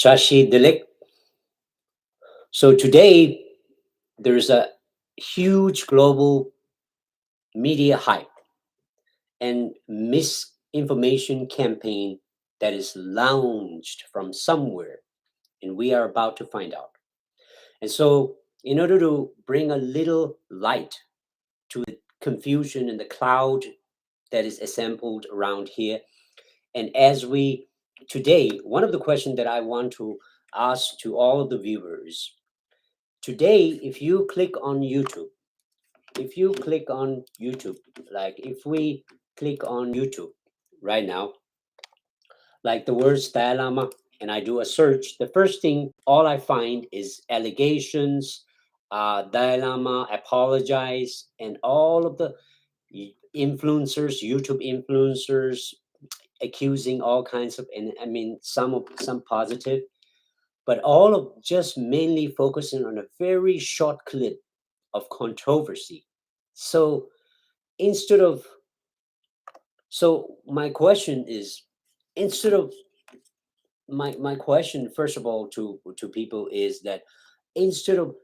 Chashi Dilik. So today there's a huge global media hype and misinformation campaign that is launched from somewhere, and we are about to find out. And so, in order to bring a little light to the confusion and the cloud that is assembled around here, and as we today, one of the questions that I want to ask to all of the viewers today, if you click on YouTube, like if we click on YouTube right now, like the words Dalai Lama, and I do a search, the first thing all I find is allegations, Dalai Lama apologize, and all of the influencers, YouTube influencers, accusing all kinds of, and I mean some positive, but all of just mainly focusing on a very short clip of controversy. So instead of, so my question is, instead of my question first of all to people is that instead of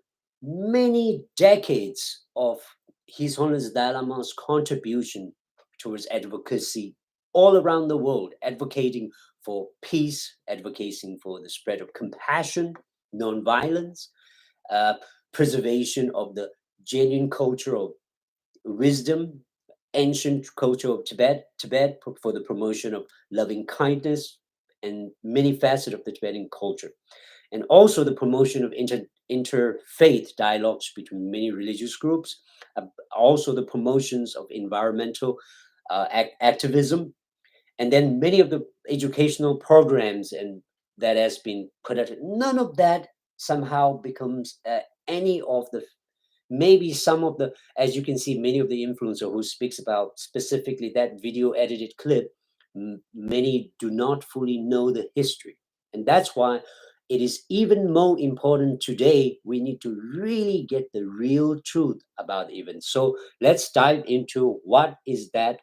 many decades of His Holiness Dalai Lama's contribution towards advocacy all around the world, advocating for peace, advocating for the spread of compassion, nonviolence, preservation of the genuine cultural wisdom, ancient culture of Tibet for the promotion of loving kindness and many facets of the Tibetan culture, and also the promotion of interfaith dialogues between many religious groups, also the promotions of environmental activism, and then many of the educational programs and that has been put out. None of that somehow becomes any of the, maybe some of the, as you can see, many of the influencer who speaks about specifically that video edited clip, many do not fully know the history. And that's why it is even more important today. We need to really get the real truth about the event. So let's dive into what is that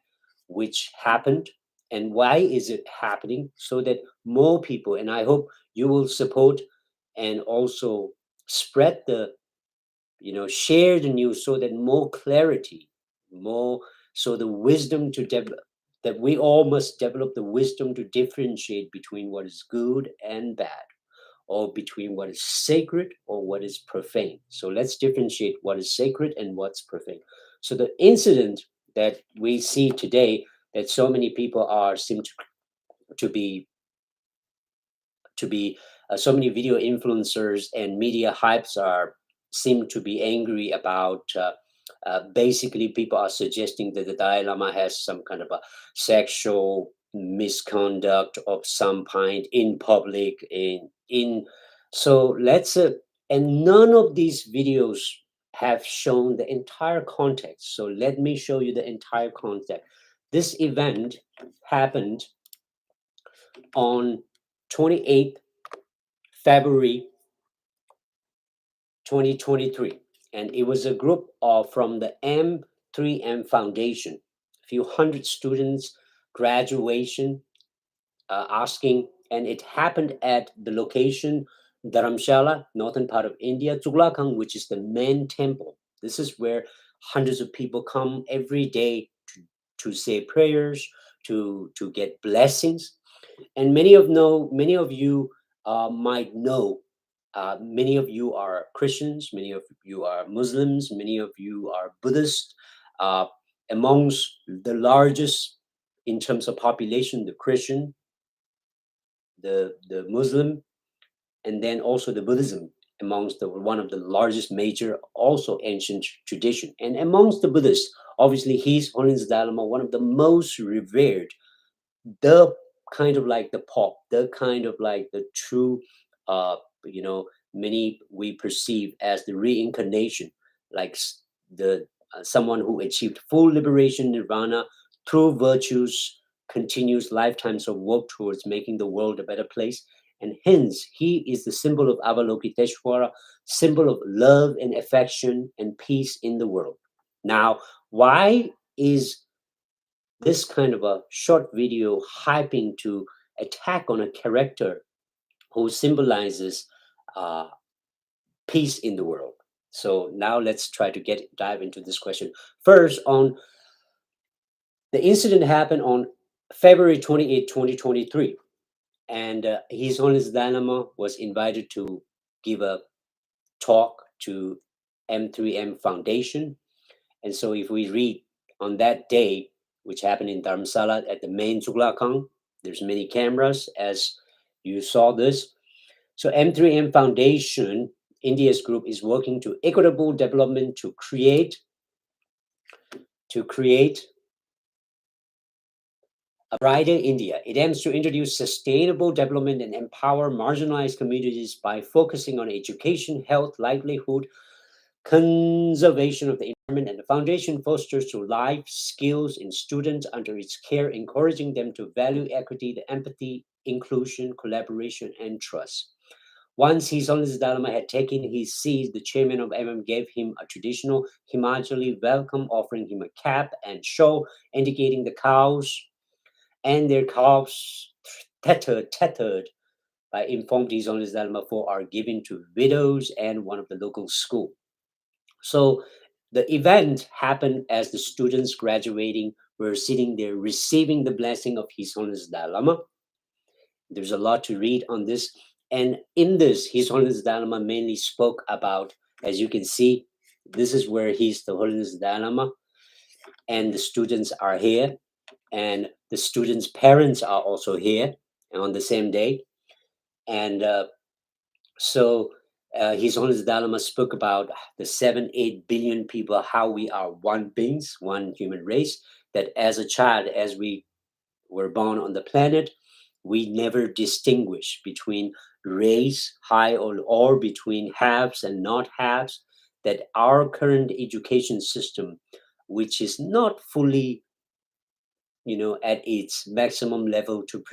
which happened and why is it happening, so that more people, and I hope you will support and also spread the, share the news, so that more clarity, more, so the wisdom to develop, that we all must develop the wisdom to differentiate between what is good and bad, or between what is sacred or what is profane. So let's differentiate what is sacred and what's profane. So the incident that we see today, that so many people seem to be so many video influencers and media hypes seem to be angry about. Basically, people are suggesting that the Dalai Lama has some kind of a sexual misconduct of some kind in public. So let's and none of these videos have shown the entire context. So let me show you the entire context. This event happened on 28th February 2023, and it was a group from the M3M Foundation, a few hundred students, graduation, asking, and it happened at the location Dharamshala, northern part of India, Tughlaqan, which is the main temple. This is where hundreds of people come every day to say prayers, to get blessings. And many of you might know, many of you are Christians, many of you are Muslims, many of you are Buddhist. Amongst the largest in terms of population, the Christian, the Muslim, and then also the Buddhism amongst one of the largest major also ancient tradition. And amongst the Buddhists, obviously His Holiness Dalai Lama, one of the most revered, the kind of like the Pope, the kind of like the true, many we perceive as the reincarnation, like the someone who achieved full liberation, nirvana, through virtues, continuous lifetimes of work towards making the world a better place. And hence, he is the symbol of Avalokiteshvara, symbol of love and affection and peace in the world. Now, why is this kind of a short video hyping to attack on a character who symbolizes peace in the world. So now let's try to dive into this question. First, on the incident happened on February 28, 2023. And His Holiness Dalai Lama was invited to give a talk to M3M Foundation. And so if we read on that day, which happened in Dharamsala at the main Chuglakang, there's many cameras as you saw this. So M3M Foundation, India's group, is working to equitable development to create a brighter India. It aims to introduce sustainable development and empower marginalized communities by focusing on education, health, livelihood, conservation of the environment, and the foundation fosters to life skills in students under its care, encouraging them to value equity, the empathy, inclusion, collaboration, and trust. Once His Holiness Dalai Lama had taken his seat, the chairman of MM gave him a traditional Himachali welcome, offering him a cap and shawl, indicating the cows and their calves tethered by informed His Holiness Dalai Lama for are given to widows and one of the local school. So the event happened as the students graduating were sitting there receiving the blessing of His Holiness Dalai Lama. There's a lot to read on this. And in this, His Holiness Dalai Lama mainly spoke about, as you can see, this is where His Holiness Dalai Lama and the students are here. And the students' parents are also here on the same day. And so His Holiness Dalai Lama spoke about the 7-8 billion people, how we are one beings, one human race, that as a child, as we were born on the planet, we never distinguish between race, high or between haves and not haves, that our current education system, which is not fully at its maximum level to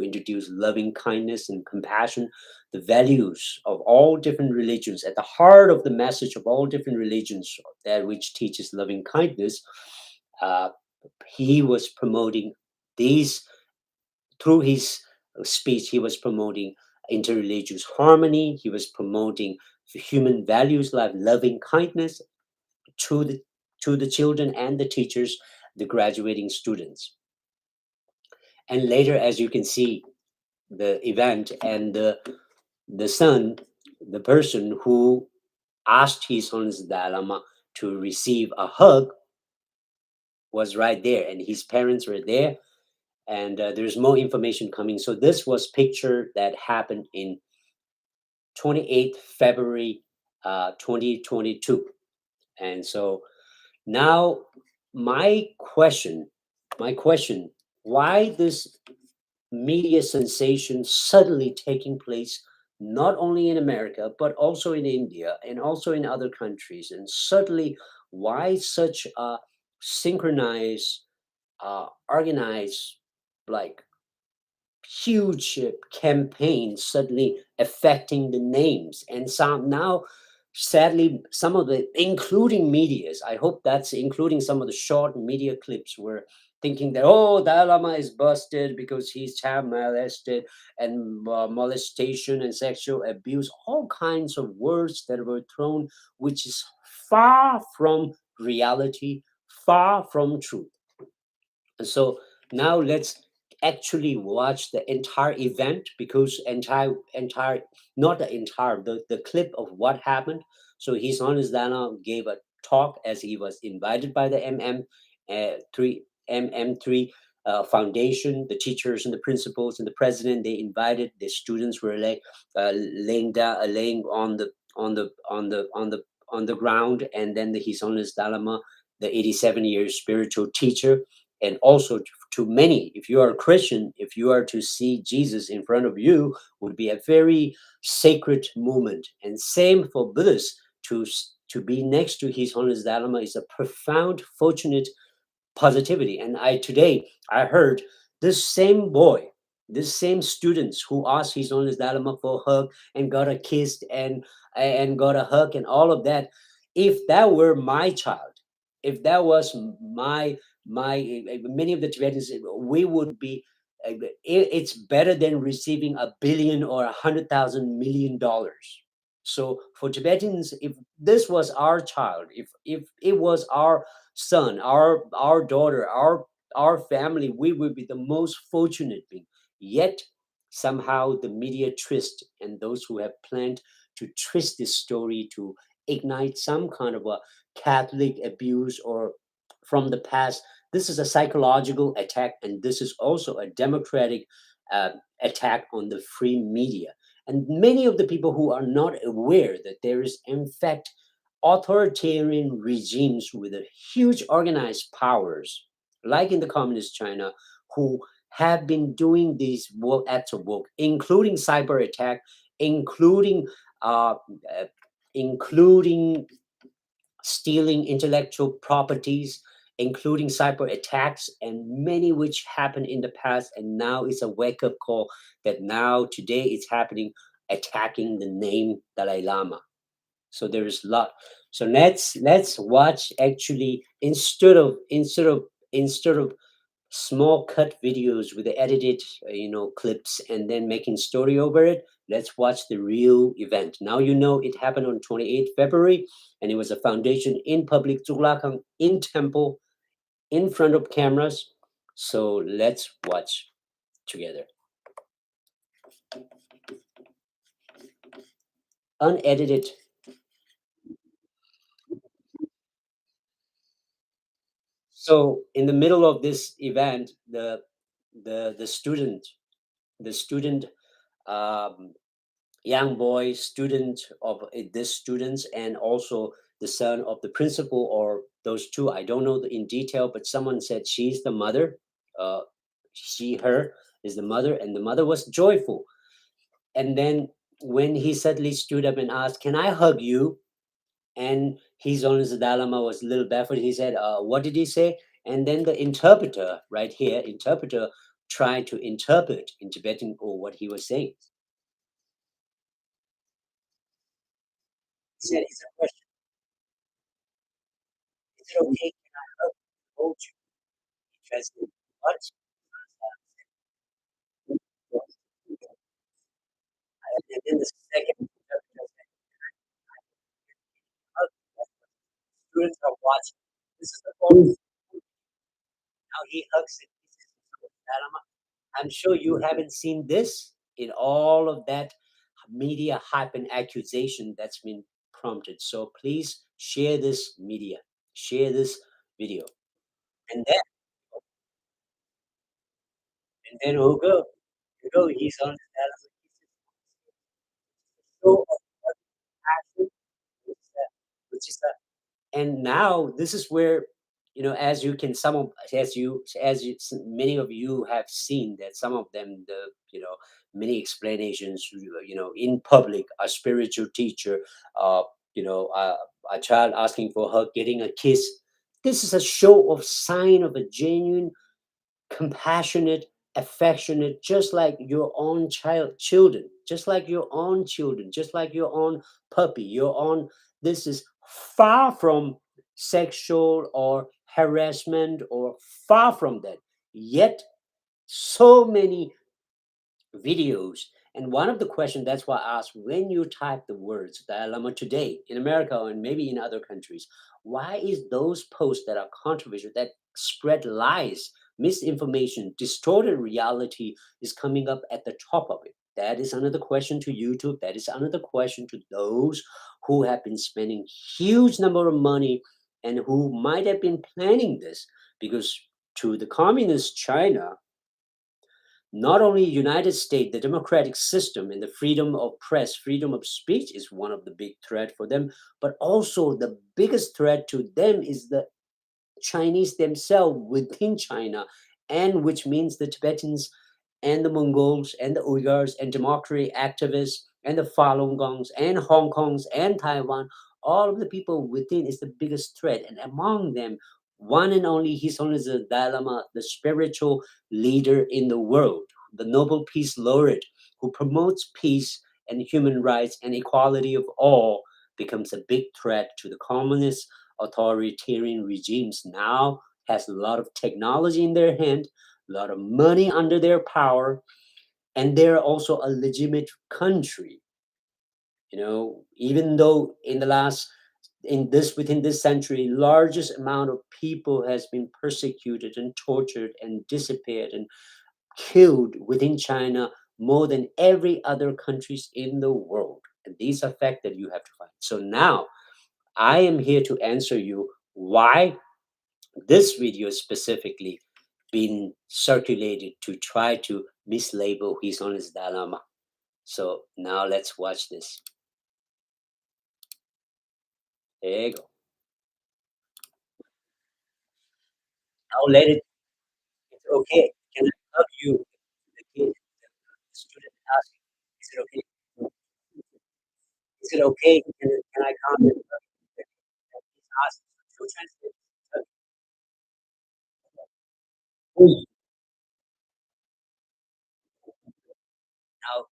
introduce loving kindness and compassion, the values of all different religions, at the heart of the message of all different religions, that which teaches loving kindness. He was promoting these through his speech. He was promoting interreligious harmony. He was promoting human values like loving kindness to the children and the teachers, the graduating students. And later, as you can see, the event and the son, the person who asked His Holiness Dalai Lama to receive a hug, was right there, and his parents were there. And there's more information coming. So this was picture that happened in 28th February 2022. And so now my question, why this media sensation suddenly taking place, not only in America, but also in India and also in other countries? And suddenly, why such a synchronized, organized, like huge campaign suddenly affecting the names? And some now, sadly, some of the, including medias, I hope that's including some of the short media clips, were thinking that, oh, Dalai Lama is busted because he's child molested, and molestation and sexual abuse, all kinds of words that were thrown, which is far from reality, far from truth. And so now let's actually watch the entire event, because not the entire, the clip of what happened. So His Holiness Dalai Lama gave a talk as he was invited by the MM3 foundation, the teachers and the principals and the president. They invited the students, were laying on the ground, and then His Holiness Dalai Lama, the 87-year spiritual teacher. And also to many, if you are a Christian, if you are to see Jesus in front of you, would be a very sacred moment. And same for Buddhists, to be next to His Holiness Dalai Lama is a profound, fortunate positivity. And today I heard this same boy, this same students who asked His Holiness Dalai Lama for a hug and got a kiss and got a hug and all of that. If that were my child, if that was my many of the Tibetans, we would be it's better than receiving a billion or 100,000 million dollars. So for Tibetans, if this was our child, if it was our son, our daughter, our family, we would be the most fortunate being. Yet somehow the media twist, and those who have planned to twist this story to ignite some kind of a Catholic abuse or from the past. This is a psychological attack, and this is also a democratic uh, attack on the free media. And many of the people who are not aware that there is, in fact, authoritarian regimes with a huge organized powers, like in the communist China, who have been doing these work acts of work, including cyber attack, including uh, uh, including stealing intellectual properties, including cyber attacks, and many which happened in the past. And now it's a wake up call that now today it's happening, attacking the name Dalai Lama. So there is a lot. So let's watch actually instead of small cut videos with the edited clips and then making story over it. Let's watch the real event. Now you know it happened on 28th February, and it was a foundation in public Zhuglakang in temple in front of cameras. So let's watch together. Unedited. So in the middle of this event, the student, the student young boy student of this students, and also the son of the principal, or those two, I don't know in detail, but someone said she's the mother. uh, she, her is the mother, and the mother was joyful. And then when he suddenly stood up and asked, can I hug you? And his owner, the Dalai Lama, was a little baffled. He said, what did he say? And then the interpreter, right here, interpreter, tried to interpret in Tibetan or what he was saying. He said, it's a question. Is it okay? Can I hold you? He translated, what? And then the second interpreter said, "Oh, students are watching. This is the phone. Now he hugs it. He says, "Dalama, I'm sure you haven't seen this in all of that media hype and accusation that's been prompted. So please share this media, share this video." And then, Hugo, he's on his Dalama. So passion, which is and now this is where, as you can some of as you many of you have seen that some of them, the many explanations, in public, a spiritual teacher, uh you know uh, a child asking for hug, getting a kiss. This is a show of sign of a genuine, compassionate, affectionate, just like your own children, just like your own children, just like your own puppy, your own. This is far from sexual or harassment, or far from that. Yet so many videos. And one of the questions, that's why I asked, when you type the words Dalai Lama today in America and maybe in other countries, why is those posts that are controversial, that spread lies, misinformation, distorted reality, is coming up at the top of it? That is another question to YouTube. That is another question to those who have been spending huge number of money and who might have been planning this. Because to the communist China, not only United States, the democratic system and the freedom of press, freedom of speech is one of the big threat for them, but also the biggest threat to them is the Chinese themselves within China, and which means the Tibetans and the Mongols and the Uyghurs and democracy activists and the Falun Gongs and Hong Kongs and Taiwan. All of the people within is the biggest threat, and among them, one and only His Holiness the Dalai Lama, the spiritual leader in the world, the Nobel Peace Laureate, who promotes peace and human rights and equality of all, becomes a big threat to the communist authoritarian regimes. Now has a lot of technology in their hand, a lot of money under their power, and they're also a legitimate country. Even though in the last in this within this century, largest amount of people has been persecuted and tortured and disappeared and killed within China more than every other countries in the world. And these are facts that you have to find. So now I am here to answer you why this video specifically been circulated to try to mislabel His Holiness Dalai Lama. So now let's watch this. There you go. Now let it. It's okay. Can I love you? The kid, the student asking, is it okay? Is it okay? Can I comment? He's asking. Two translators. Now,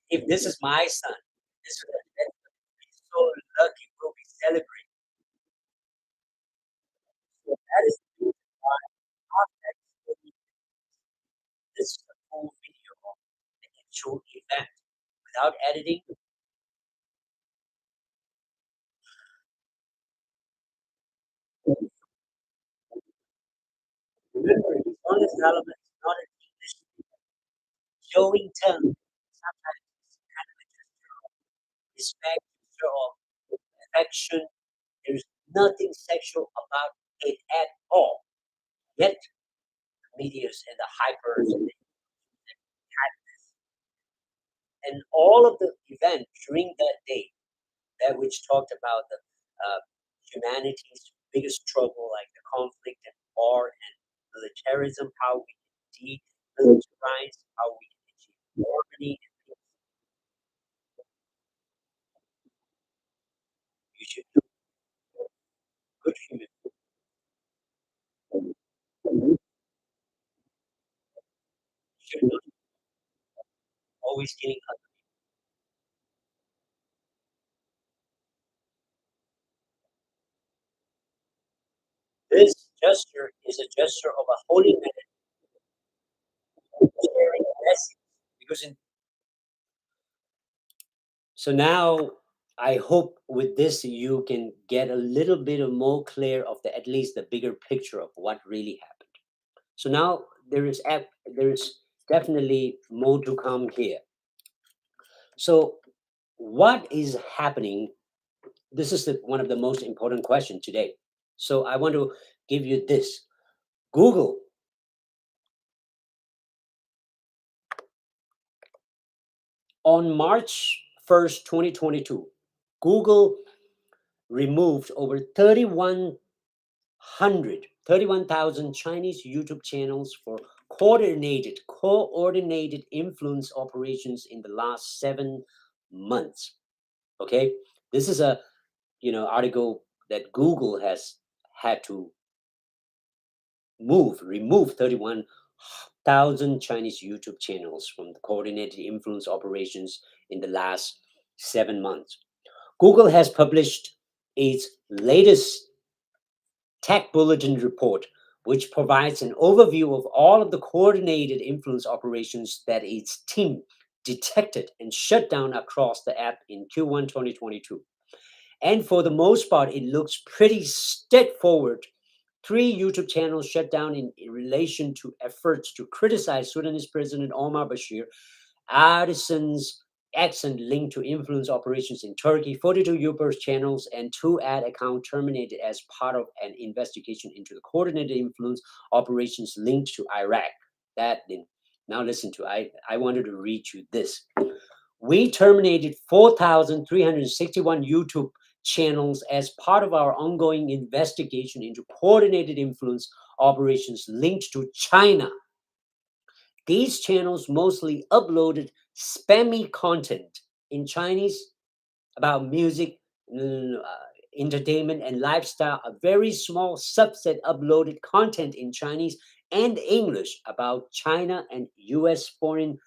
if this is my son, this would be so lucky. We'll be celebrating. So that is the reason why this is a full video of the actual event without editing. Remember, his honest element is not an English showing tongue. Sometimes it's kind of a gesture of respect, gesture of affection. There's nothing sexual about it at all. Yet, the medias and the hypers and the activists and all of the event during that day, that which talked about the humanity's biggest trouble, like the conflict and war and militarism, how we can demilitarize, how we can achieve harmony and peace. You should do good human. You should not always getting other. This gesture is a gesture of a holy man sharing blessings. Because so now I hope with this you can get a little bit of more clear of the at least the bigger picture of what really happened. So now there is definitely more to come here. So what is happening? This is one of the most important questions today. So I want to give you this. Google on March 1st, 2022, Google removed over 31,000 Chinese YouTube channels for coordinated influence operations in the last 7 months. Okay, this is a article that Google has had to remove 31,000 Chinese YouTube channels from the coordinated influence operations in the last 7 months. Google has published its latest Tech Bulletin report, which provides an overview of all of the coordinated influence operations that its team detected and shut down across the app in Q1 2022. And for the most part, it looks pretty straightforward. 3 YouTube channels shut down in relation to efforts to criticize Sudanese President Omar Bashir, artisans accent linked to influence operations in Turkey, 42 YouTubers channels, and 2 ad accounts terminated as part of an investigation into the coordinated influence operations linked to Iraq. Now listen to I wanted to read you this. We terminated 4,361 YouTube channels as part of our ongoing investigation into coordinated influence operations linked to China. These channels mostly uploaded spammy content in Chinese about music, entertainment, and lifestyle. A very small subset uploaded content in Chinese and English about China and US foreign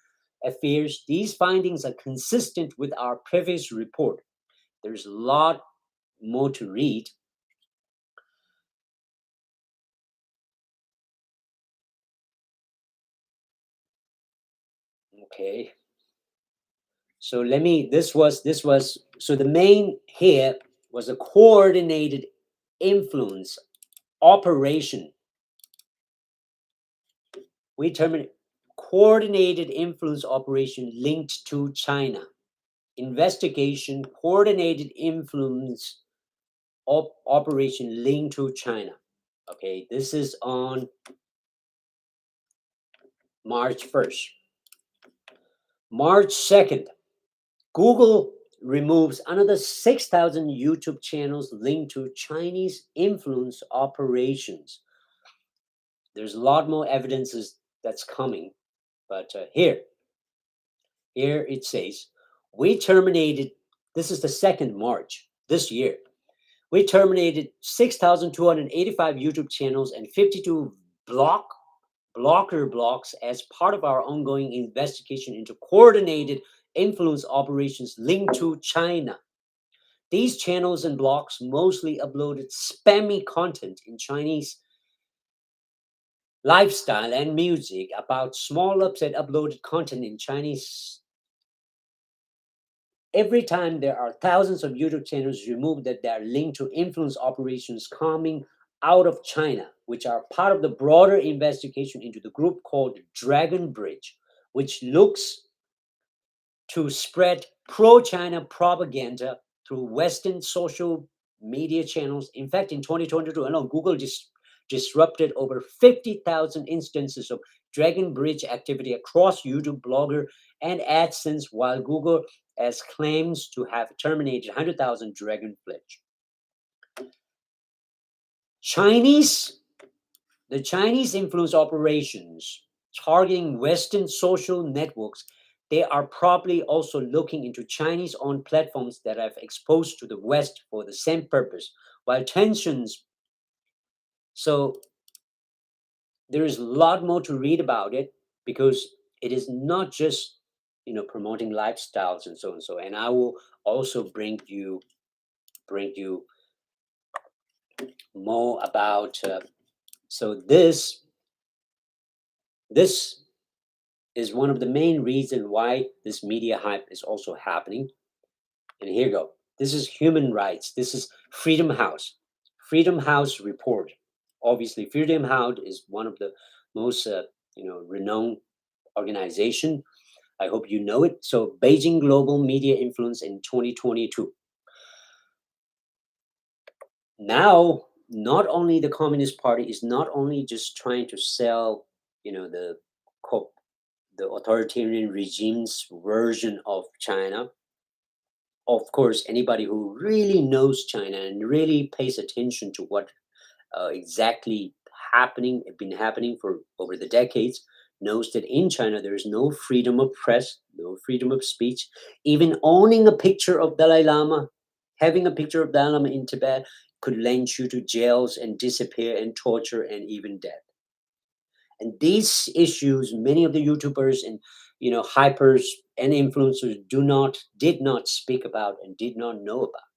affairs. These findings are consistent with our previous report. There's a lot more to read. Okay. So so the main here was a coordinated influence operation. We term coordinated influence operation linked to China. Investigation, coordinated influence operation linked to China. Okay, this is on March 1st. March 2nd, Google removes another 6,000 YouTube channels linked to Chinese influence operations. There's a lot more evidences that's coming, but here it says, we terminated, this is the 2nd March this year, we terminated 6,285 YouTube channels and 52 blocker blocks as part of our ongoing investigation into coordinated influence operations linked to China. These channels and blocks mostly uploaded spammy content in Chinese lifestyle and music about small ups that uploaded content in Chinese. Every time there are thousands of YouTube channels removed that they are linked to influence operations coming out of China, which are part of the broader investigation into the group called Dragon Bridge, which looks to spread pro-China propaganda through Western social media channels. In fact, in 2022 alone, Google disrupted over 50,000 instances of Dragon Bridge activity across YouTube, Blogger, and AdSense, while Google has claims to have terminated 100,000 Dragon Bridge. The Chinese influence operations targeting Western social networks, they are probably also looking into Chinese-owned platforms that have exposed to the West for the same purpose, while tensions. So there is a lot more to read about it, because it is not just promoting lifestyles and so and so. And I will also bring you more about. So this is one of the main reasons why this media hype is also happening. And here you go. This is human rights. This is Freedom House. Freedom House report. Obviously, Freedom House is one of the most renowned organization. I hope you know it. So Beijing global media influence in 2022. Now, not only the Communist Party is not only just trying to sell, the authoritarian regime's version of China. Of course, anybody who really knows China and really pays attention to what exactly been happening for over the decades, knows that in China there is no freedom of press, no freedom of speech. Even owning a picture of Dalai Lama, having a picture of Dalai Lama in Tibet could land you to jails and disappear and torture and even death. And these issues, many of the YouTubers and hypers and influencers did not speak about and did not know about.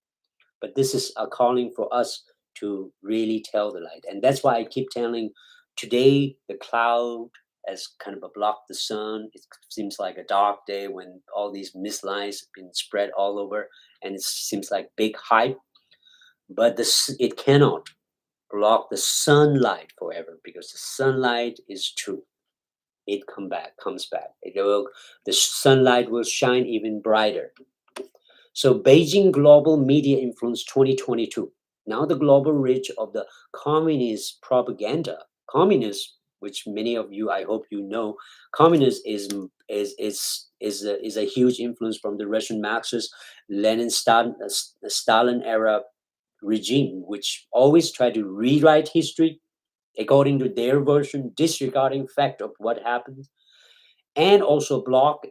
But this is a calling for us to really tell the light. And that's why I keep telling, today the cloud has kind of blocked the sun. It seems like a dark day when all these mislies have been spread all over, and it seems like big hype. But it cannot block the sunlight forever, because the sunlight is truth. It comes back. The sunlight will shine even brighter. So Beijing global media influence 2022. Now the global reach of the communist propaganda. Communist, which many of you, I hope you know, communist is a huge influence from the Russian Marxist Lenin Stalin era regime, which always try to rewrite history according to their version, disregarding fact of what happened, and also block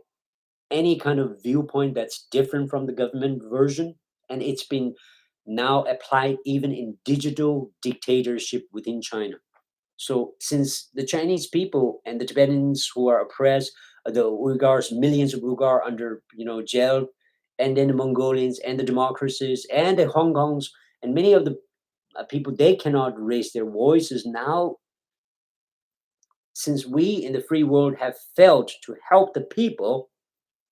any kind of viewpoint that's different from the government version. And it's been now applied even in digital dictatorship within China. So since the Chinese people and the Tibetans who are oppressed, the Uyghurs, millions of Uyghur under jail, and then the Mongolians and the democracies and the Hong Kongs and many of the people, they cannot raise their voices. Now since we in the free world have failed to help the people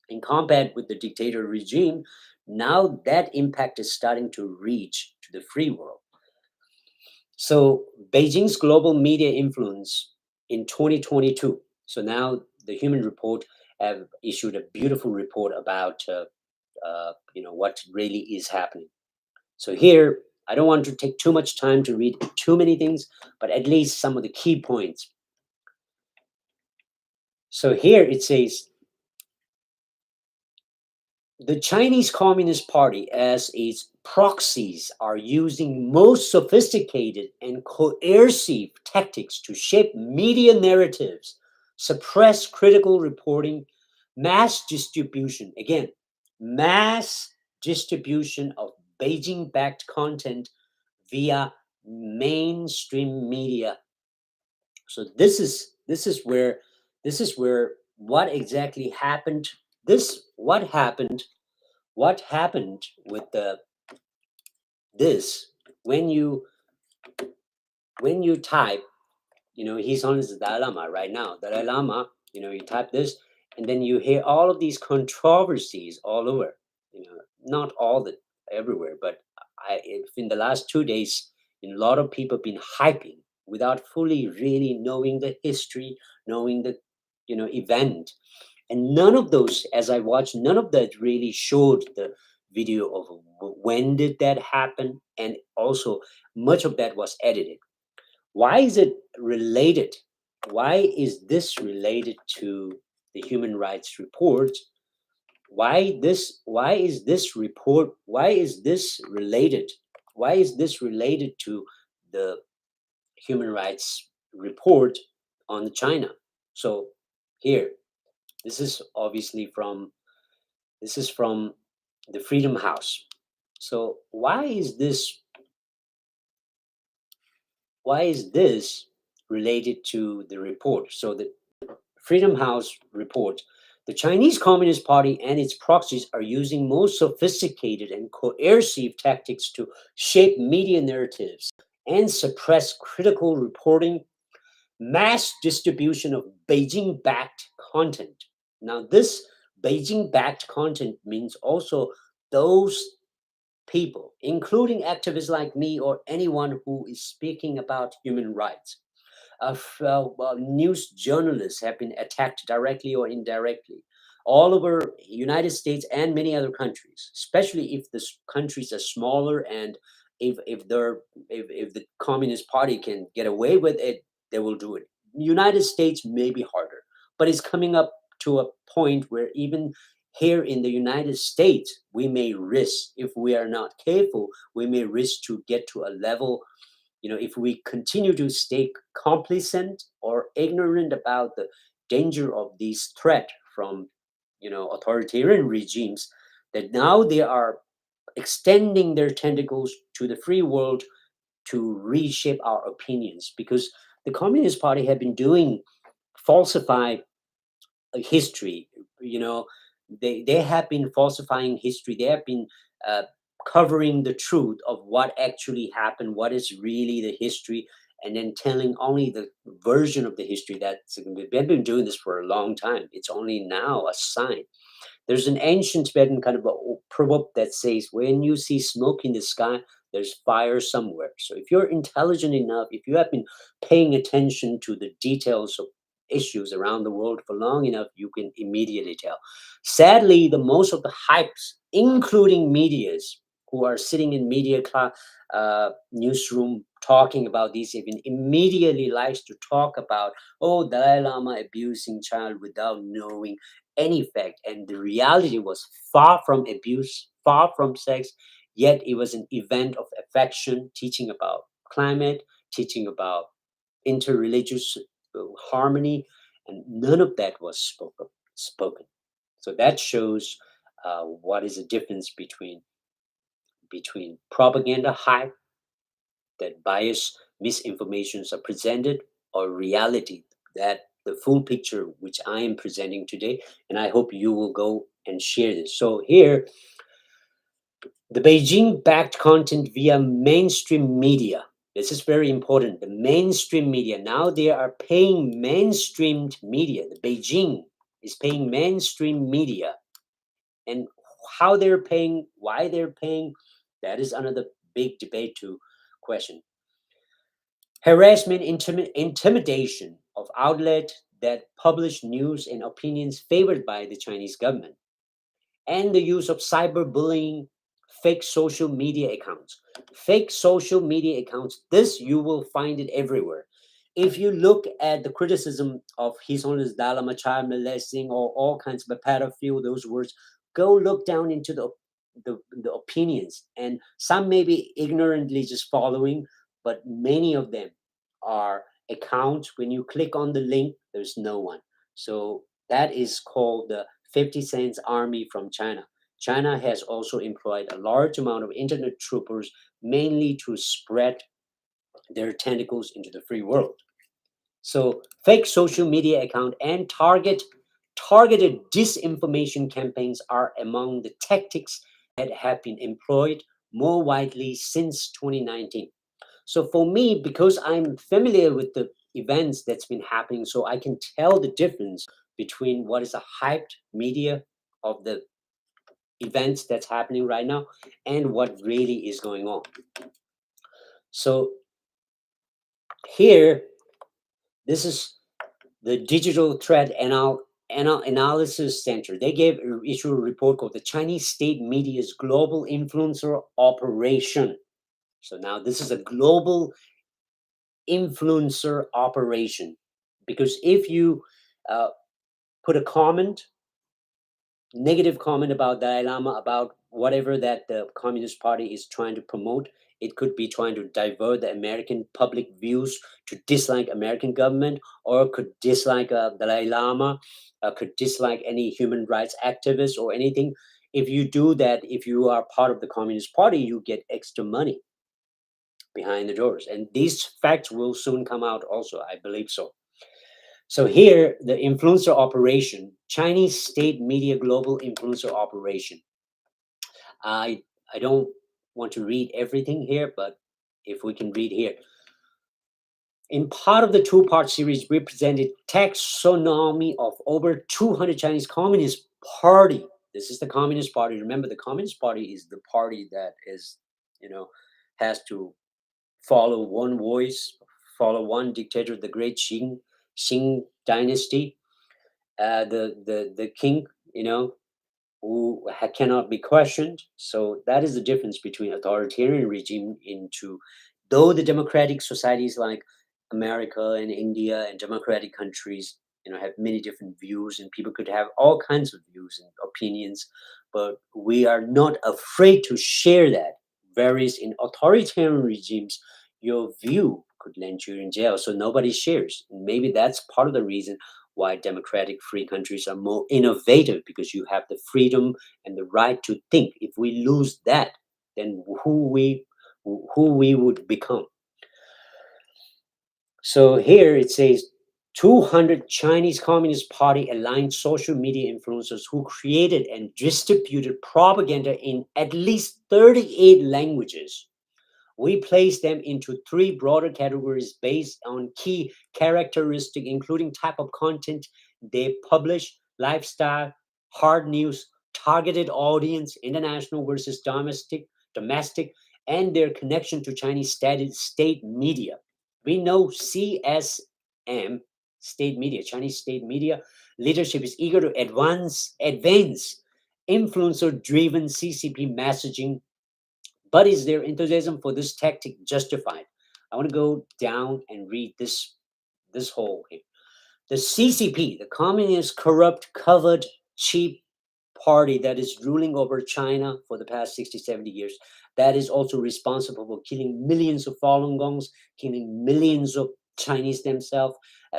in combat with the dictator regime, now that impact is starting to reach to the free world. So Beijing's global media influence in 2022. So now the Human Report have issued a beautiful report about what really is happening. So here, I don't want to take too much time to read too many things, but at least some of the key points. So here it says, the Chinese Communist Party as its proxies are using most sophisticated and coercive tactics to shape media narratives, suppress critical reporting, mass distribution, again, mass distribution of Beijing-backed content via mainstream media. So this is where what exactly happened. What happened with this when you type, he's on his Dalai Lama right now. Dalai Lama, you type this, and then you hear all of these controversies all over. Not all the everywhere, but in the last 2 days, a lot of people have been hyping without fully really knowing the history, knowing the event. And none of those, as I watched, none of that really showed the video of when did that happen, and also much of that was edited. Why is it related? Why is this related to the human rights report? Why is this report? Why is this related? Why is this related to the human rights report on China? So here, this is obviously from the Freedom House. So why is this related to the report? So the Freedom House report, the Chinese Communist Party and its proxies are using most sophisticated and coercive tactics to shape media narratives and suppress critical reporting, mass distribution of Beijing-backed content. Now, this Beijing-backed content means also those people, including activists like me or anyone who is speaking about human rights. News journalists have been attacked directly or indirectly all over United States and many other countries, especially if the countries are smaller, and if the Communist Party can get away with it, they will do it. United States may be harder, but it's coming up to a point where even here in the United States, we may risk, if we are not careful, we may risk to get to a level, if we continue to stay complacent or ignorant about the danger of this threat from, authoritarian regimes, that now they are extending their tentacles to the free world to reshape our opinions, because the Communist Party have been doing falsified history. They have been falsifying history. They have been covering the truth of what actually happened, what is really the history, and then telling only the version of the history that's. They've been doing this for a long time. It's only now a sign. There's an ancient Tibetan kind of a proverb that says, when you see smoke in the sky, there's fire somewhere. So if you're intelligent enough, if you have been paying attention to the details of issues around the world for long enough, you can immediately tell. Sadly, the most of the hypes, including medias who are sitting in media newsroom talking about these, even immediately likes to talk about, Dalai Lama abusing child without knowing any fact. And the reality was far from abuse, far from sex, yet it was an event of affection, teaching about climate, teaching about interreligious harmony, and none of that was spoken. So that shows what is the difference between propaganda hype, that biased misinformations are presented, or reality, that the full picture which I am presenting today, and I hope you will go and share this. So here, the Beijing-backed content via mainstream media. This is very important. The mainstream media, now they are paying mainstreamed media. The Beijing is paying mainstream media. And how they're paying, why they're paying, that is another big debate to question. Harassment, intimidation of outlet that publish news and opinions favored by the Chinese government, and the use of cyberbullying, fake social media accounts. Fake social media accounts, this you will find it everywhere. If you look at the criticism of His Holiness Dalai Lama child molesting or all kinds of pedophile, those words, go look down into the opinions. And some may be ignorantly just following, but many of them are accounts. When you click on the link, there's no one. So that is called the 50 cents army from China. China has also employed a large amount of internet troopers, mainly to spread their tentacles into the free world. So fake social media account and targeted disinformation campaigns are among the tactics that have been employed more widely since 2019. So for me, because I'm familiar with the events that's been happening, so I can tell the difference between what is a hyped media of the events that's happening right now and what really is going on. So here, this is the Digital Threat Analysis Center. They issued a report called the Chinese State Media's Global Influencer Operation. So now this is a global influencer operation, because if you put a comment, negative comment about Dalai Lama, about whatever that the Communist Party is trying to promote, it could be trying to divert the American public views to dislike American government, or could dislike Dalai Lama, could dislike any human rights activist or anything. If you do that, if you are part of the Communist Party, you get extra money behind the doors. And these facts will soon come out also, I believe so. So here, the influencer operation, Chinese state media global influencer operation. I don't want to read everything here, but if we can read here. In part of the two-part series, we presented taxonomy of over 200 Chinese Communist Party. This is the Communist Party. Remember, the Communist Party is the party that is, has to follow one voice, follow one dictator, the great Qing dynasty, the king, who cannot be questioned. So that is the difference between authoritarian regime into, though the democratic societies like America and India and democratic countries, have many different views, and people could have all kinds of views and opinions, but we are not afraid to share that. Whereas in authoritarian regimes, your view could land you in jail, so nobody shares. And maybe that's part of the reason why democratic free countries are more innovative, because you have the freedom and the right to think. If we lose that, then who we would become. So here it says 200 Chinese Communist Party aligned social media influencers who created and distributed propaganda in at least 38 languages. We place them into three broader categories based on key characteristics, including type of content they publish, lifestyle, hard news, targeted audience, international versus domestic, and their connection to Chinese state media. We know CSM, state media, Chinese state media leadership is eager to advance influencer-driven CCP messaging. But is their enthusiasm for this tactic justified? I want to go down and read this whole here. The CCP, the Communist Corrupt Covered Cheap Party that is ruling over China for the past 60, 70 years, that is also responsible for killing millions of Falun Gongs, killing millions of Chinese themselves.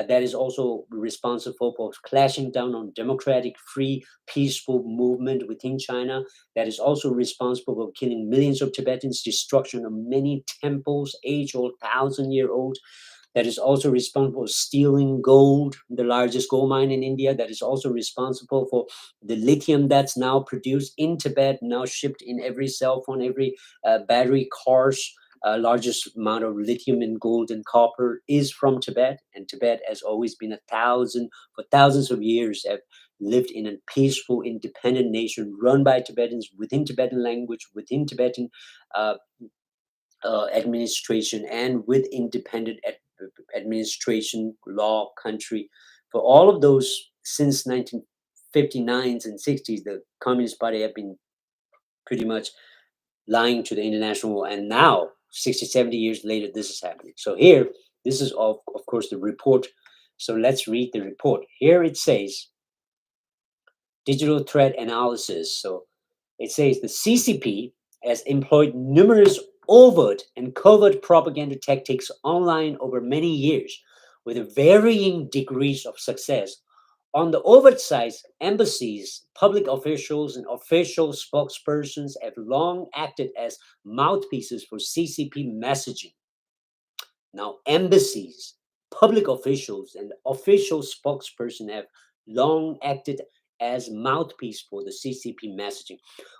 That is also responsible for clashing down on democratic, free, peaceful movement within China. That is also responsible for killing millions of Tibetans, destruction of many temples, age-old, 1,000-year-old. That is also responsible for stealing gold, the largest gold mine in India. That is also responsible for the lithium that's now produced in Tibet, now shipped in every cell phone, every battery cars, largest amount of lithium and gold and copper is from Tibet, and Tibet has always been for thousands of years, have lived in a peaceful, independent nation run by Tibetans within Tibetan language, within Tibetan uh, administration, and with independent administration, law, country. For all of those since 1959s and 60s, the Communist Party have been pretty much lying to the international, and now 60, 70 years later, this is happening. So here, this is of course the report. So let's read the report. Here it says digital threat analysis. So it says the CCP has employed numerous overt and covert propaganda tactics online over many years with varying degrees of success. On the overt side, embassies, public officials, and official spokespersons have long acted as mouthpieces for CCP messaging. Now, embassies, public officials, and official spokespersons have long acted as mouthpiece for the CCP messaging.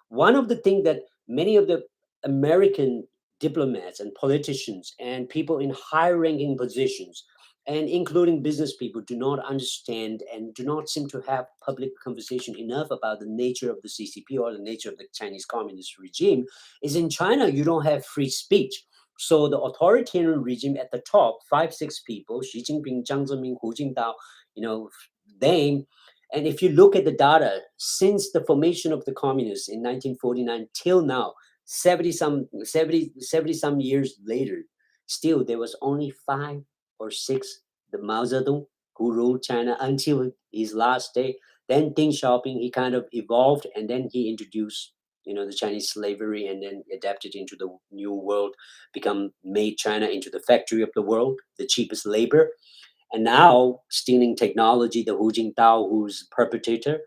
One of the things that many of the American diplomats and politicians and people in high-ranking positions, and including business people, do not understand and do not seem to have public conversation enough about the nature of the CCP or the nature of the Chinese Communist regime, is in China you don't have free speech. So the authoritarian regime at the top, 5, 6 people, Xi Jinping, Jiang Zemin, Hu Jintao, they, and if you look at the data since the formation of the communists in 1949 till now, 70 some years later, still there was only 5 or 6, the Mao Zedong, who ruled China until his last day. Then Deng Xiaoping, he kind of evolved, and then he introduced the Chinese slavery, and then adapted into the new world, made China into the factory of the world, the cheapest labor. And now stealing technology, the Hu Jintao, who's perpetrator,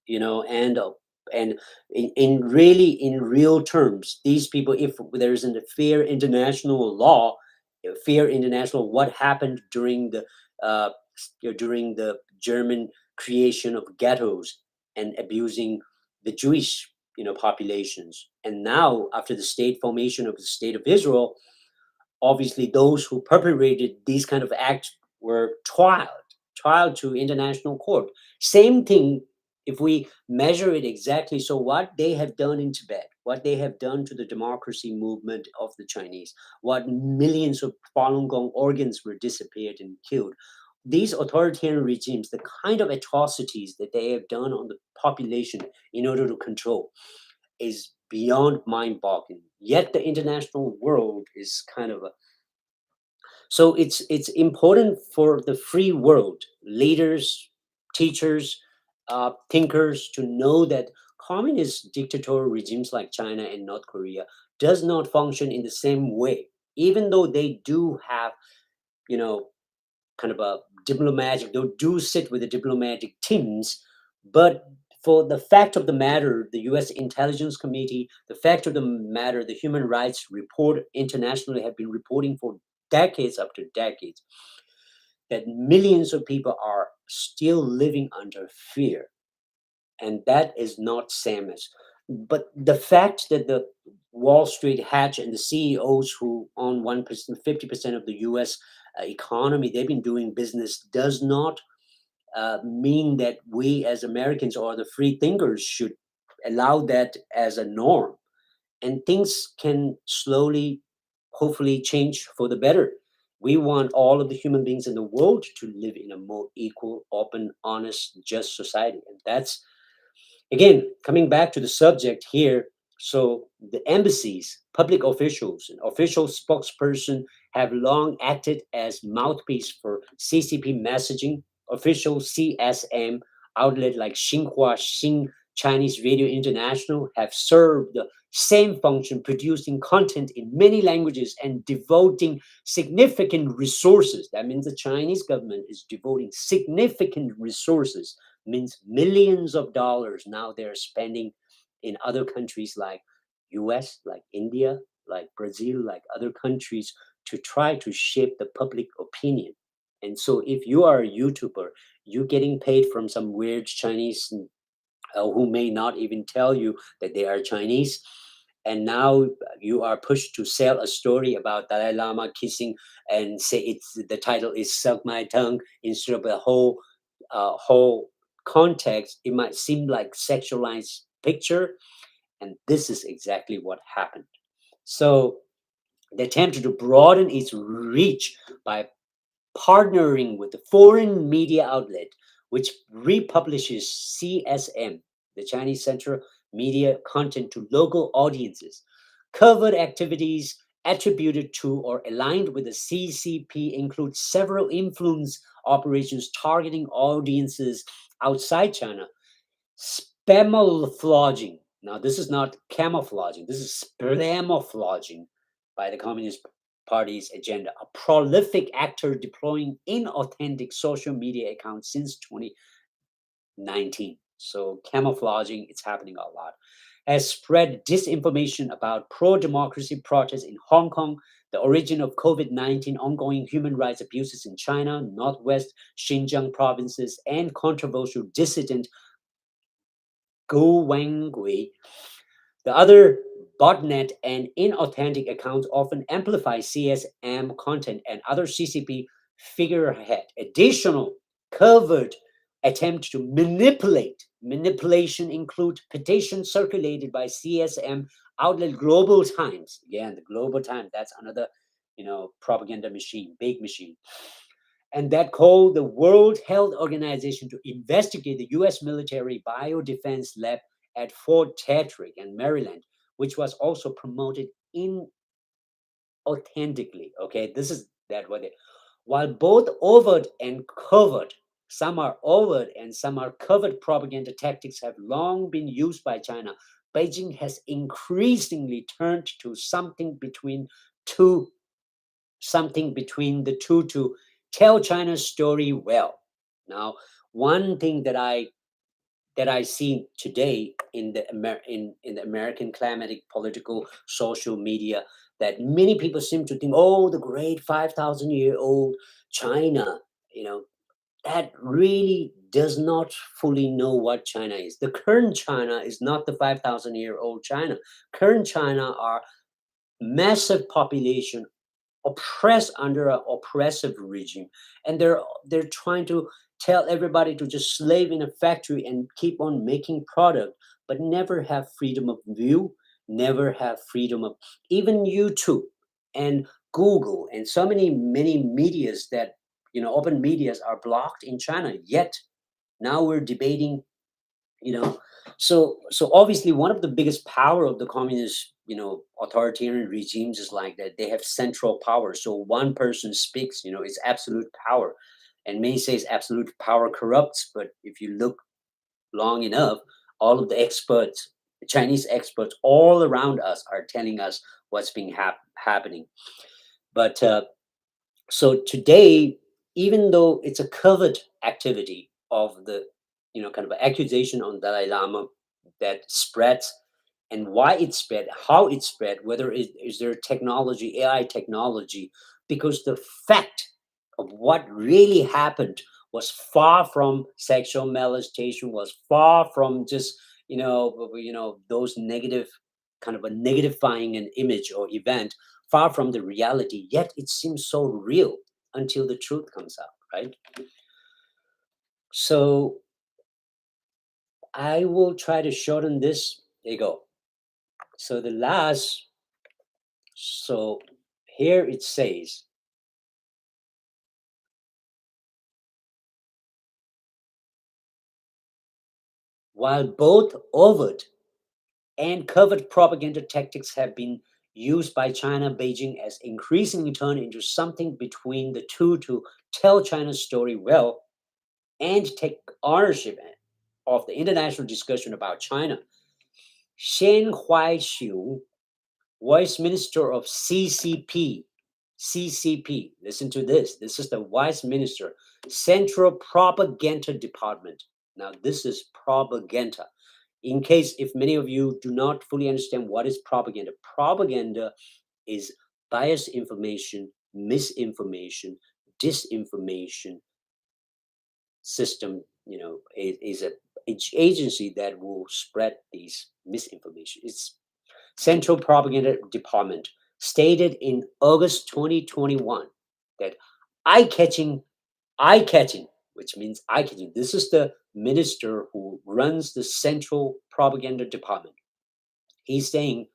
and in real terms, these people, if there isn't a fair international law, fair international, what happened during the German creation of ghettos and abusing the Jewish populations, and now after the state formation of the state of Israel, obviously those who perpetrated these kind of acts were trialed to international court. Same thing if we measure it exactly. So what they have done in Tibet, what they have done to the democracy movement of the Chinese, what millions of Falun Gong organs were disappeared and killed, these authoritarian regimes, the kind of atrocities that they have done on the population in order to control, is beyond mind-boggling. Yet the international world is kind of so it's important for the free world, leaders, teachers, thinkers, to know that communist dictatorial regimes like China and North Korea does not function in the same way, even though they do have, you know, kind of a diplomatic, they do sit with the diplomatic teams, but for the fact of the matter, the US Intelligence Committee, the fact of the matter, the human rights report internationally have been reporting for decades after decades that millions of people are still living under fear. And that is not same as, but the fact that the Wall Street hatch and the CEOs who own 1%, 50% of the US economy, they've been doing business, does not mean that we as Americans or the free thinkers should allow that as a norm. And things can slowly, hopefully, change for the better. We want all of the human beings in the world to live in a more equal, open, honest, just society. And that's, again, coming back to the subject here. So the embassies, public officials, and official spokesperson have long acted as mouthpiece for CCP messaging. Official CSM outlet like Xinhua Xing Chinese Radio International have served the same function, producing content in many languages and devoting significant resources. That means the Chinese government is devoting significant resources, means millions of dollars now they're spending in other countries like US, like India, like Brazil, like other countries, to try to shape the public opinion. And so if you are a YouTuber, you're getting paid from some weird Chinese who may not even tell you that they are Chinese. and now you are pushed to sell a story about Dalai Lama kissing and say the title is "Suck My Tongue" instead of the whole context. It might seem like sexualized picture, and this is exactly what happened. So they attempted to broaden its reach by partnering with the foreign media outlet, which republishes CSM, the Chinese Central Media content, to local audiences. Covert activities attributed to or aligned with the CCP include several influence operations targeting audiences outside China. Spamouflaging. Now, this is not camouflaging, this is spamouflaging by the Communist Party's agenda. A prolific actor deploying inauthentic social media accounts since 2019. So, camouflaging, it's happening a lot. Has spread disinformation about pro democracy protests in Hong Kong, the origin of COVID-19, ongoing human rights abuses in China, Northwest Xinjiang provinces, and controversial dissident Go Wangui. The other botnet and inauthentic accounts often amplify CSM content and other CCP figurehead. Additional covert attempt to manipulation include petitions circulated by CSM outlet Global Times. Again, the Global Times, that's another, propaganda machine, big machine, and that called the World Health Organization to investigate the US military biodefense lab at Fort Detrick in Maryland, which was also promoted inauthentically. Okay, this is that what it. While both overt and covert, some are overt and some are covert propaganda tactics have long been used by China, Beijing has increasingly turned to something between the two to tell China's story well. Now, one thing that I see today in the in the American climatic, political, social media, that many people seem to think, oh, the great 5,000-year-old China, you know, that really does not fully know what China is. The current China is not the 5,000-year-old China. Current China are massive population oppressed under an oppressive regime, and they're trying to tell everybody to just slave in a factory and keep on making product, but never have freedom of view, never have freedom of even YouTube and Google and so many medias that open medias are blocked in China. Yet now we're debating, you know so obviously one of the biggest power of the communist authoritarian regimes is like that they have central power. So one person speaks, it's absolute power, and many says absolute power corrupts, but if you look long enough, all of the experts, Chinese experts all around us are telling us what's being happening. But so today, even though it's a covert activity of the, kind of an accusation on Dalai Lama that spreads, and why it spread, how it spread, whether is there technology, AI technology, because the fact of what really happened was far from sexual molestation, was far from just, those negative, kind of a negatifying an image or event, far from the reality, yet it seems so real until the truth comes out, right? So I will try to shorten this. There you go. So so here it says, while both overt and covert propaganda tactics have been used by China, Beijing has increasingly turned into something between the two to tell China's story well and take ownership of the international discussion about China. Shen Haixiong, Vice Minister of CCP, listen to this. This is the Vice Minister, Central Propaganda Department. Now, this is propaganda. In case if many of you do not fully understand what is propaganda is biased information, misinformation, disinformation system. Is a agency that will spread these misinformation. Central Propaganda Department stated in August 2021 that eye-catching, which means eye-catching. This is the minister who runs the Central Propaganda Department. He's saying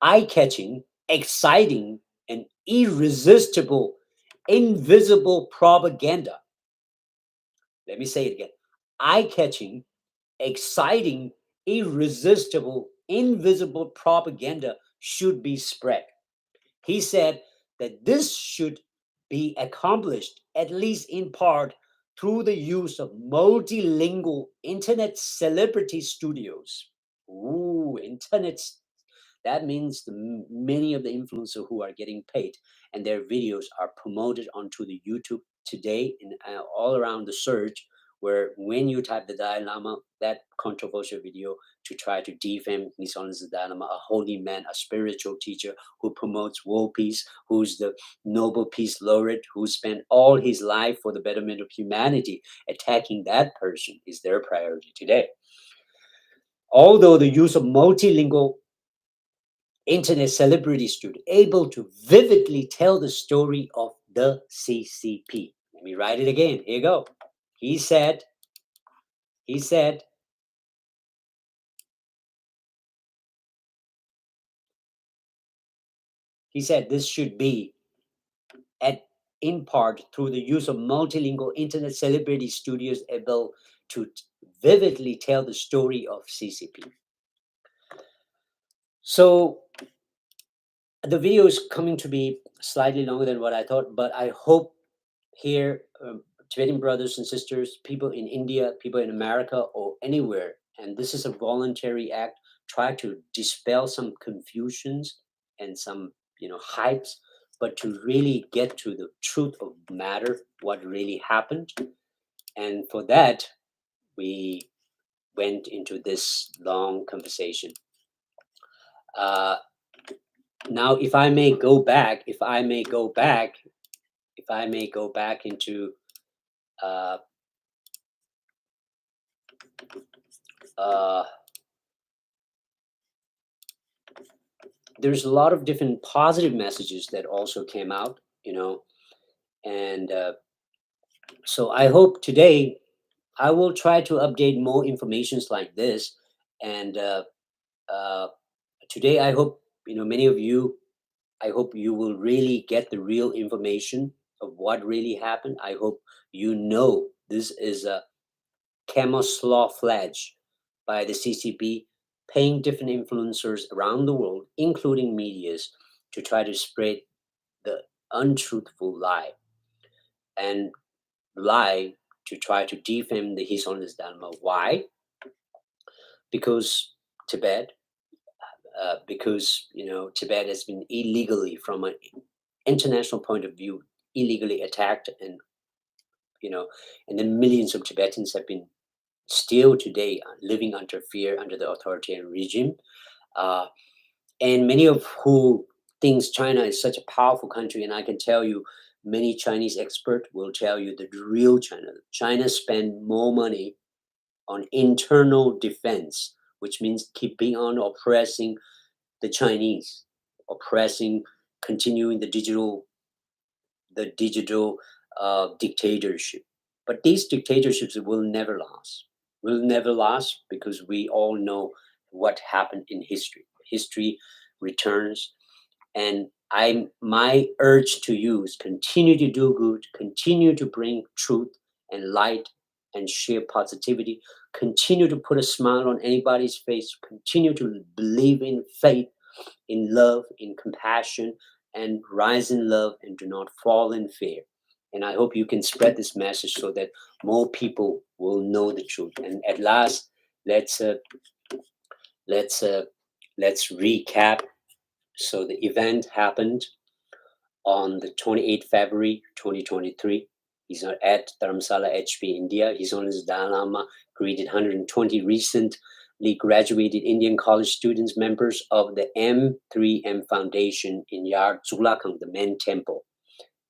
eye-catching, exciting, and irresistible, invisible propaganda. Let me say it again. Eye-catching, exciting, irresistible, invisible propaganda should be spread. He said that this should be accomplished, at least in part, through the use of multilingual internet celebrity studios. Ooh, internet. That means many of the influencers who are getting paid and their videos are promoted onto the YouTube today and all around the search, where when you type the Dalai Lama, that controversial video to try to defame His Holiness the Dalai Lama, a holy man, a spiritual teacher who promotes world peace, who's the Nobel Peace Laureate, who spent all his life for the betterment of humanity, attacking that person is their priority today. Although the use of multilingual internet celebrity studio able to vividly tell the story of the CCP. Let me write it again. Here you go. He said this should be in part through the use of multilingual internet celebrity studios able to vividly tell the story of CCP. So the video is coming to be slightly longer than what I thought, but I hope here, Tibetan brothers and sisters, people in India, people in America, or anywhere, and this is a voluntary act, try to dispel some confusions and some, hypes, but to really get to the truth of the matter, what really happened. And for that, we went into this long conversation. Now, if I may go back into there's a lot of different positive messages that also came out, and so I hope today I will try to update more informations like this. And today I hope, many of you, I hope you will really get the real information of what really happened. I hope this is a camouflage by the CCP, paying different influencers around the world, including medias, to try to spread the untruthful lie and lie to try to defame the His Holiness Dharma. Why? Because Tibet, Tibet has been illegally, from an international point of view, illegally attacked, and and then millions of Tibetans have been still today living under fear under the authoritarian regime, and many of who thinks China is such a powerful country. And I can tell you, many Chinese experts will tell you that the real China spend more money on internal defense, which means keeping on oppressing the Chinese, continuing the digital dictatorship. But these dictatorships will never last because we all know what happened in history. History returns, and my urge to you is continue to do good, continue to bring truth and light and share positivity, continue to put a smile on anybody's face, continue to believe in faith, in love, in compassion, and rise in love, and do not fall in fear. And I hope you can spread this message so that more people will know the truth. And at last, let's recap. So the event happened on the 28th February 2023. He's at Dharamsala HP, India. His Holiness Dalai Lama greeted 120 recently graduated Indian college students, members of the M3M Foundation in Yar Zulakang, the main temple.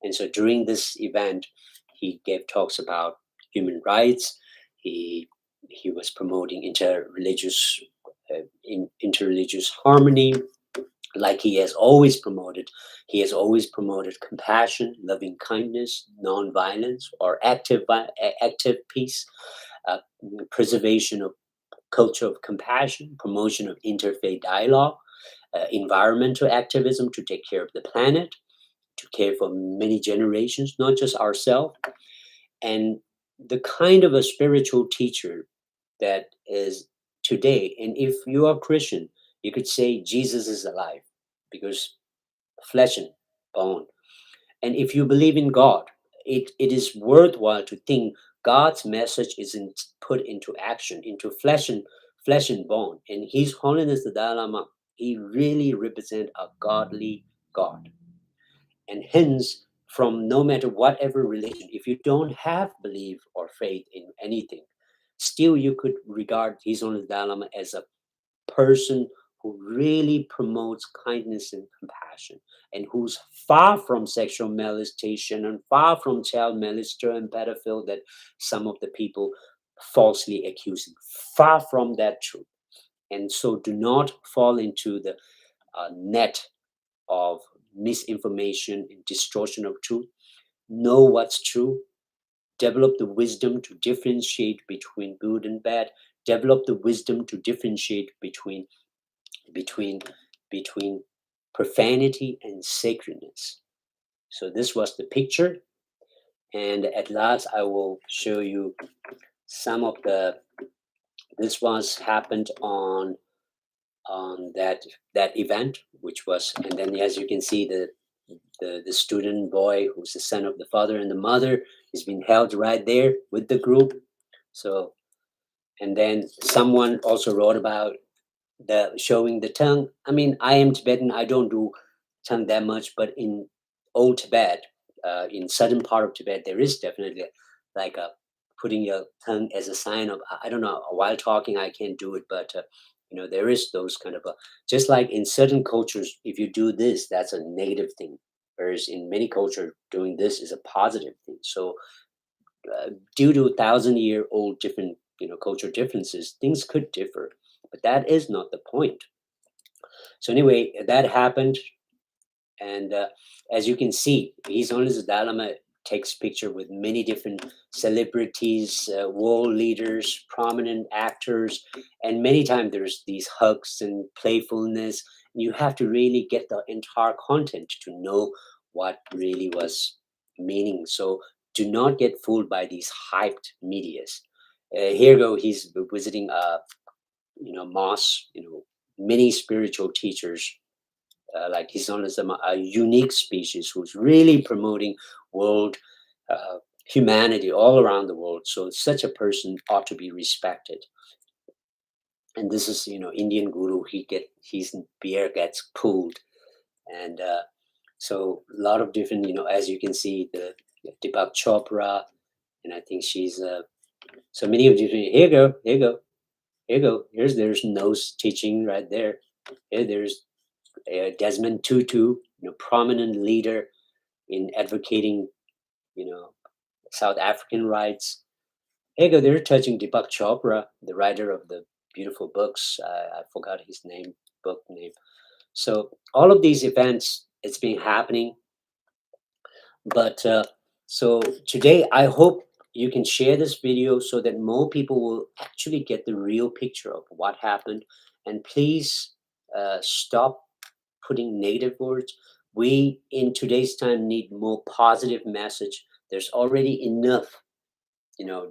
And so during this event, he gave talks about human rights. He was promoting interreligious interreligious harmony, like he has always promoted. He has always promoted compassion, loving kindness, non-violence, or active peace, preservation of culture of compassion, promotion of interfaith dialogue, environmental activism to take care of the planet, to care for many generations, not just ourselves. And the kind of a spiritual teacher that is today, and if you are Christian, you could say Jesus is alive because flesh and bone. And if you believe in God, it is worthwhile to think God's message is put into action, into flesh and bone. And His Holiness the Dalai Lama, he really represents a godly God. And hence, from no matter whatever religion, if you don't have belief or faith in anything, still you could regard His Holiness the Dalai Lama as a person who really promotes kindness and compassion, and who's far from sexual molestation and far from child molester and pedophile that some of the people falsely accuse him. Far from that truth. And so do not fall into the net of misinformation and distortion of truth. Know what's true. Develop the wisdom to differentiate between good and bad. Develop the wisdom to differentiate between profanity and sacredness. So this was the picture, and at last I will show you some of the. This was happened on that event, which was, and then as you can see, the student boy who's the son of the father and the mother is being held right there with the group. So, and then someone also wrote about the showing the tongue. I mean, I am Tibetan. I don't do tongue that much, but in old Tibet, in southern part of Tibet, there is definitely like a putting your tongue as a sign of, I don't know, while talking I can't do it, but there is those kind of just like in certain cultures, if you do this, that's a negative thing, whereas in many cultures, doing this is a positive thing. So due to 1,000-year-old different cultural differences, things could differ, but that is not the point. So anyway, that happened, and as you can see, His Holiness the Dalai Lama takes picture with many different celebrities, world leaders, prominent actors, and many times there's these hugs and playfulness. You have to really get the entire content to know what really was meaning. So do not get fooled by these hyped medias. Here go, he's visiting mosque, many spiritual teachers, like His Holiness a unique species who's really promoting world humanity all around the world. So such a person ought to be respected. And this is, Indian guru, his beard gets pulled. And so a lot of different, as you can see, the Deepak Chopra, and I think she's, so many of you, here you go. There's nose teaching right there. Here, there's Desmond Tutu, prominent leader in advocating, South African rights. Here go, they're touching Deepak Chopra, the writer of the beautiful books. I forgot his book name. So all of these events, it's been happening. But so today, I hope you can share this video so that more people will actually get the real picture of what happened. And please stop putting negative words. We, in today's time, need more positive message. There's already enough,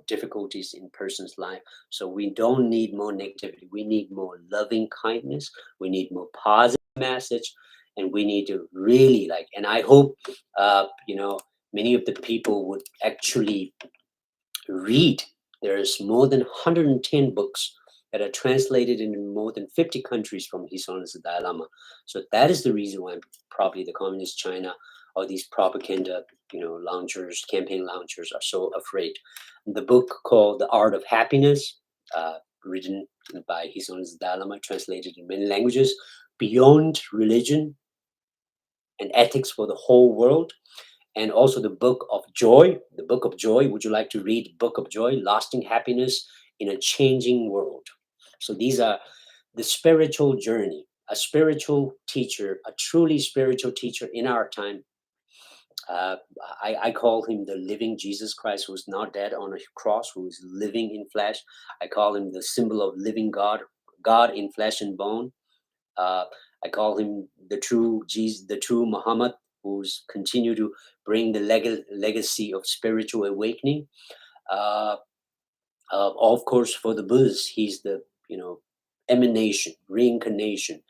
difficulties in person's life. So we don't need more negativity. We need more loving kindness. We need more positive message. And we need to really and I hope, many of the people would actually read. There's more than 110 books that are translated in more than 50 countries from His Holiness the Dalai Lama. So that is the reason why probably the communist China or these propaganda, launchers, campaign launchers are so afraid. The book called The Art of Happiness, written by His Holiness the Dalai Lama, translated in many languages, Beyond Religion and Ethics for the Whole World. And also the Book of Joy. The Book of Joy. Would you like to read Book of Joy? Lasting Happiness in a Changing World. So these are the spiritual journey, a spiritual teacher, a truly spiritual teacher in our time. Uh, I call him the living Jesus Christ, who's not dead on a cross, who is living in flesh. I call him the symbol of living God, God in flesh and bone. Uh, I call him the true Jesus, the true Muhammad, who's continue to bring the legacy of spiritual awakening. Uh, of course, for the Buddhists, he's the emanation, reincarnation,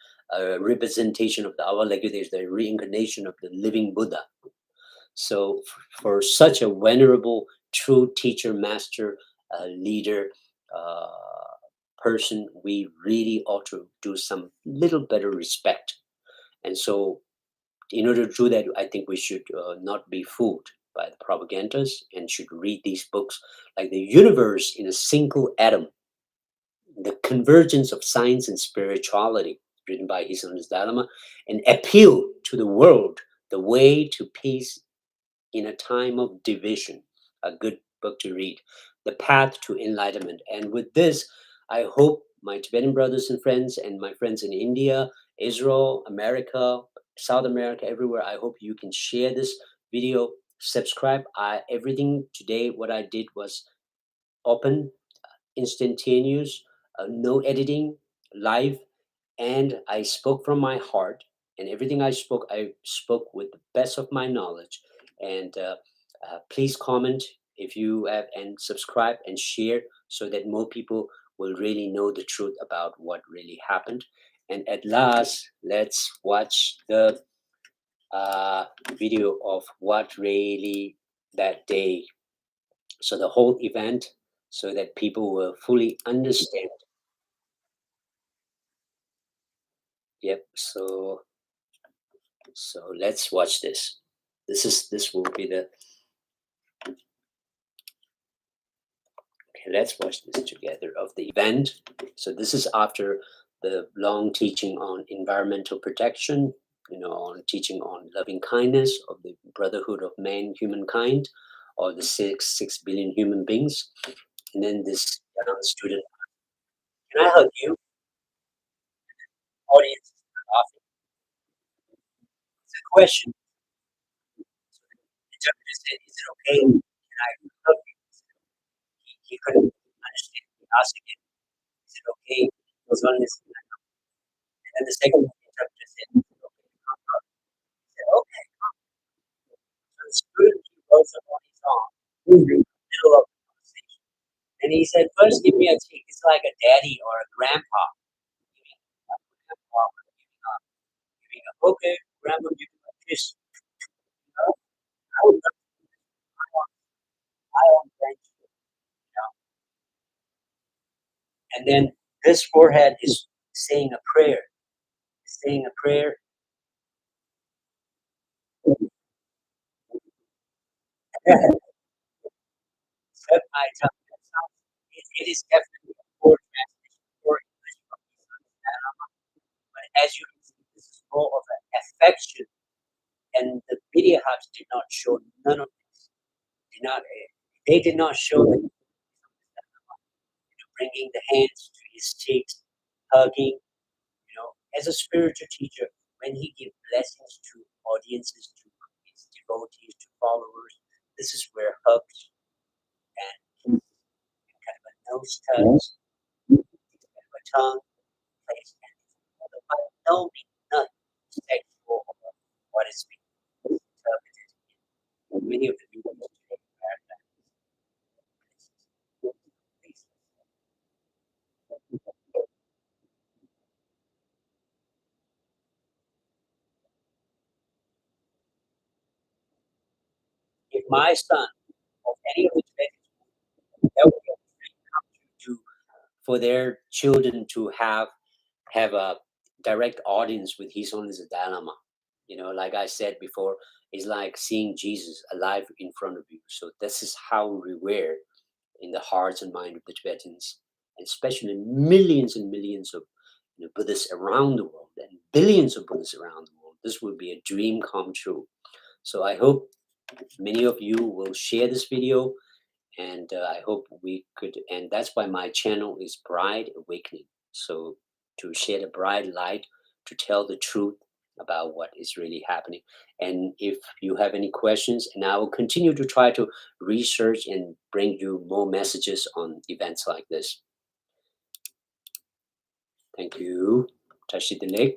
representation of our legacy, the reincarnation of the living Buddha. So, for such a venerable, true teacher, master, leader, uh, person, we really ought to do some little better respect. And so, in order to do that, I think we should not be fooled by the propagandas and should read these books like The Universe in a Single Atom, The Convergence of Science and Spirituality, written by His Holiness Dalai Lama, and Appeal to the World, The Way to Peace in a Time of Division, a good book to read, The Path to Enlightenment. And with this, I hope my Tibetan brothers and friends and my friends in India, Israel, America, South America, everywhere, I hope you can share this video, subscribe. Everything today, what I did was open, instantaneous, no editing, live, and I spoke from my heart. And everything I spoke with the best of my knowledge. And please comment if you have, and subscribe and share so that more people will really know the truth about what really happened. And at last, let's watch the video of what really that day. So the whole event, so that people will fully understand. Yep. So let's watch this. This will be the okay. Let's watch this together of the event. So this is after the long teaching on environmental protection, on teaching on loving kindness of the brotherhood of man, humankind, or the six billion human beings. And then this young student, can I hug you? Audience is laughing. It's a question. The interpreter said, "Is it okay? Can I hug you?" He couldn't understand. He asked again, "Is it okay?" He was on his, and then the second interpreter said, "Is it okay to come hug?" He said, "Okay." So the student, he rose up on his arm in the middle of the conversation, and he said, "First, give me a cheek. It's like a daddy or a grandpa giving a grandpa giving a okay, grandpa giving a kiss. You know, I would love to do this. I want grandchildren, you know." And then this forehead is saying a prayer, saying a prayer. Except my tongue. It is definitely a poor translation, poor English from Islam. But as you can see, this is more of an affection, and the media hubs did not show none of this. Did not they did not show that, bringing the hands to his cheeks, hugging. As a spiritual teacher, when he gives blessings to audiences, to his devotees, to followers, this is where hugs and kind of a nose touch, kind of a tongue place, and by no means not sexual or what is being interpreted in many of the videos today in America. If my son or any of the Tibetans, that would be a dream come true to for their children to have a direct audience with His Holiness the Dalai Lama. Like I said before, it's like seeing Jesus alive in front of you. So this is how revere in the hearts and mind of the Tibetans, and especially millions and millions of Buddhists around the world and billions of Buddhists around the world. This will be a dream come true. So I hope many of you will share this video, and I hope we could. And that's why my channel is Bride Awakening. So to shed a bright light to tell the truth about what is really happening. And if you have any questions, and I will continue to try to research and bring you more messages on events like this. Thank you. Tashi the leg.